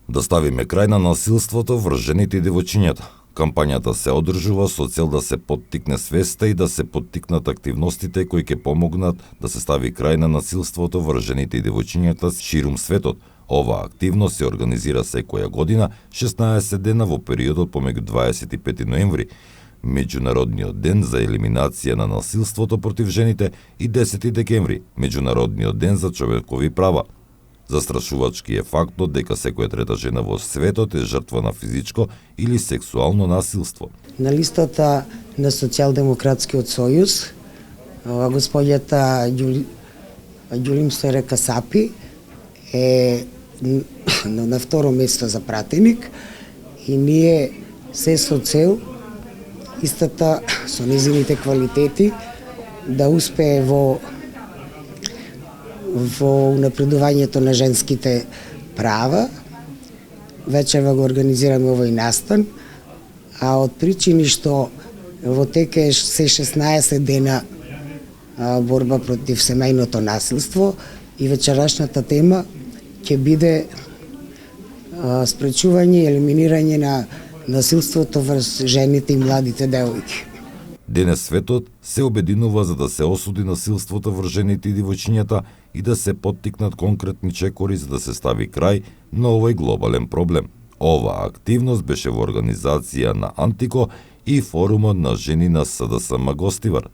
Да ставиме крај на насилството врз жените и девојчињата. Кампањата се одржува со цел да се поттикне свеста и да се поттикнат активностите кои ќе помогнат да се стави крај на насилството врз жените и девојчињата ширум светот. Оваа активност се организира секоја година 16 дена во периодот помеѓу 25 ноември, Меѓународниот ден за елиминација на насилството против жените, и 10 декември, Меѓународниот ден за човекови права. Застрашувачки е фактот дека секоја трета жена во светот е жртва на физичко или сексуално насилство. На листата на Социјалдемократскиот сојуз, господјата Ѓулимсера Касапи е на второ место за пратеник и ние се со цел истата со незините квалитети да успее во унапредувањето на женските права. Вечерва го организираме овој настан, а од причини што во тека е се 16 дена борба против семејното насилство и вечерашната тема ќе биде спречување и елиминирање на насилството врз жените и младите девојки. Денес светот се обединува за да се осуди насилството врз жените и девојчињата и да се поттикнат конкретни чекори за да се стави крај на овој глобален проблем. Оваа активност беше во организација на Антико и форумот на жени на СДСМ Гостивар.